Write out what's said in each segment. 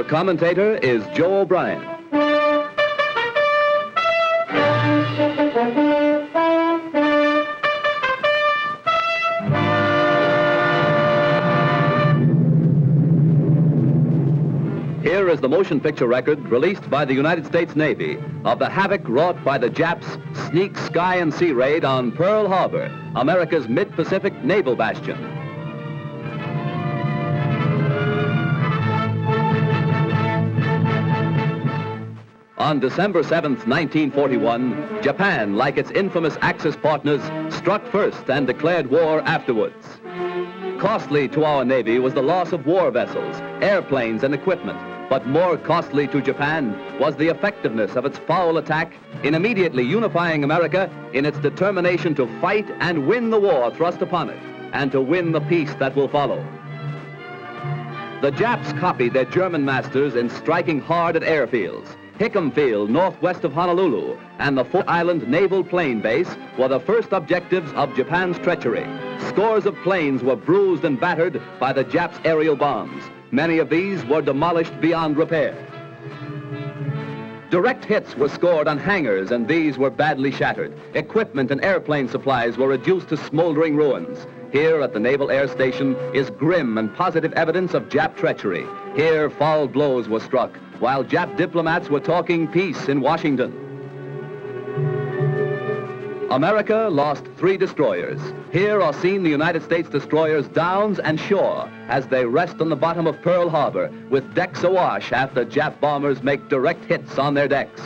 commentator is Joe O'Brien. Here is the motion picture record released by the United States Navy of the havoc wrought by the Japs' sneak sky and sea raid on Pearl Harbor, America's mid-Pacific naval bastion. On December 7th, 1941, Japan, like its infamous Axis partners, struck first and declared war afterwards. Costly to our Navy was the loss of war vessels, airplanes, and equipment, but more costly to Japan was the effectiveness of its foul attack in immediately unifying America in its determination to fight and win the war thrust upon it, and to win the peace that will follow. The Japs copied their German masters in striking hard at airfields. Hickam Field, northwest of Honolulu, and the Fort Island Naval Plane Base were the first objectives of Japan's treachery. Scores of planes were bruised and battered by the Japs' aerial bombs. Many of these were demolished beyond repair. Direct hits were scored on hangars, and these were badly shattered. Equipment and airplane supplies were reduced to smoldering ruins. Here at the Naval Air Station is grim and positive evidence of Jap treachery. Here foul blows were struck, while Jap diplomats were talking peace in Washington. America lost 3 destroyers. Here are seen the United States destroyers Downs and Shore as they rest on the bottom of Pearl Harbor with decks awash after Jap bombers make direct hits on their decks.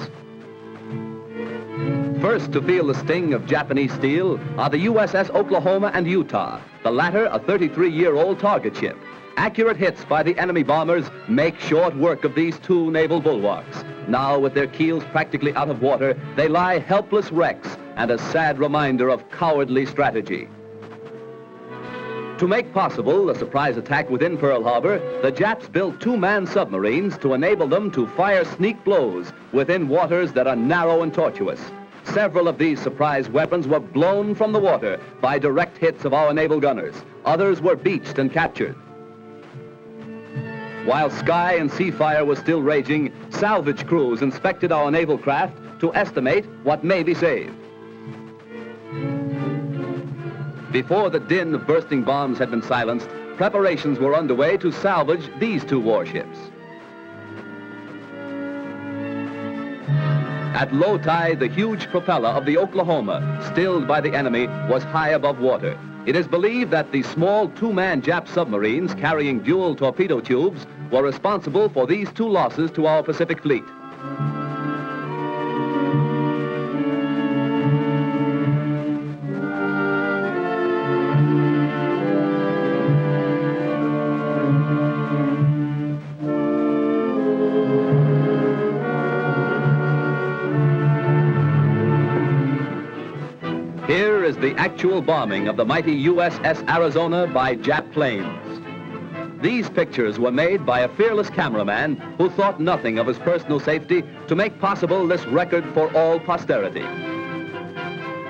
First to feel the sting of Japanese steel are the USS Oklahoma and Utah, the latter a 33-year-old target ship. Accurate hits by the enemy bombers make short work of these 2 naval bulwarks. Now, with their keels practically out of water, they lie helpless wrecks and a sad reminder of cowardly strategy. To make possible a surprise attack within Pearl Harbor, the Japs built 2-man submarines to enable them to fire sneak blows within waters that are narrow and tortuous. Several of these surprise weapons were blown from the water by direct hits of our naval gunners. Others were beached and captured. While sky and sea fire was still raging, salvage crews inspected our naval craft to estimate what may be saved. Before the din of bursting bombs had been silenced, preparations were underway to salvage these 2 warships. At low tide, the huge propeller of the Oklahoma, stilled by the enemy, was high above water. It is believed that the small 2-man Jap submarines carrying dual torpedo tubes were responsible for these 2 losses to our Pacific fleet. Here is the actual bombing of the mighty USS Arizona by Jap planes. These pictures were made by a fearless cameraman who thought nothing of his personal safety to make possible this record for all posterity.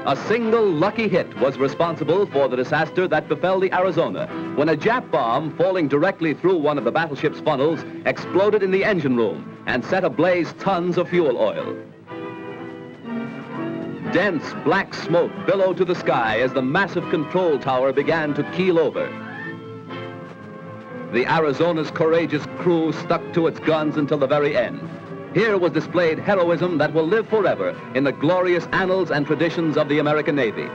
A single lucky hit was responsible for the disaster that befell the Arizona when a Jap bomb falling directly through one of the battleship's funnels exploded in the engine room and set ablaze tons of fuel oil. Dense black smoke billowed to the sky as the massive control tower began to keel over. The Arizona's courageous crew stuck to its guns until the very end. Here was displayed heroism that will live forever in the glorious annals and traditions of the American Navy.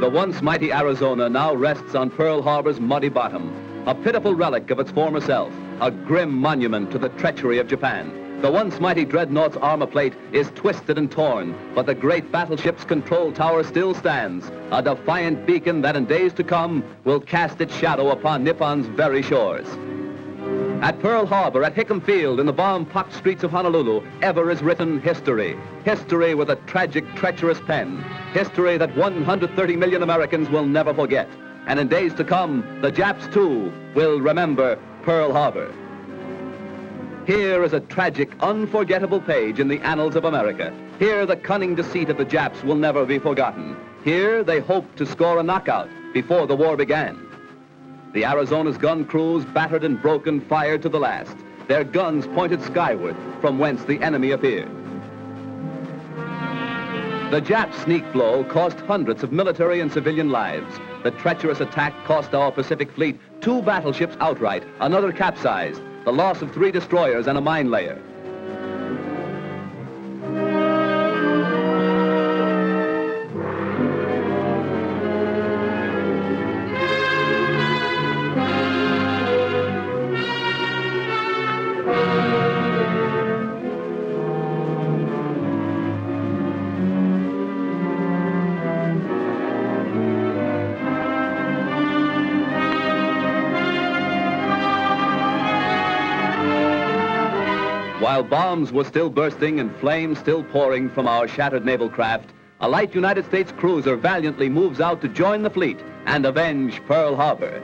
The once mighty Arizona now rests on Pearl Harbor's muddy bottom, a pitiful relic of its former self, a grim monument to the treachery of Japan. The once mighty dreadnought's armor plate is twisted and torn, but the great battleship's control tower still stands, a defiant beacon that in days to come will cast its shadow upon Nippon's very shores. At Pearl Harbor, at Hickam Field, in the bomb-pocked streets of Honolulu, ever is written history. History with a tragic, treacherous pen. History that 130 million Americans will never forget. And in days to come, the Japs, too, will remember Pearl Harbor. Here is a tragic, unforgettable page in the annals of America. Here, the cunning deceit of the Japs will never be forgotten. Here, they hoped to score a knockout before the war began. The Arizona's gun crews, battered and broken, fired to the last, their guns pointed skyward, from whence the enemy appeared. The Jap sneak blow cost hundreds of military and civilian lives. The treacherous attack cost our Pacific Fleet 2 battleships outright, another capsized, the loss of 3 destroyers and a mine layer. While bombs were still bursting and flames still pouring from our shattered naval craft, a light United States cruiser valiantly moves out to join the fleet and avenge Pearl Harbor.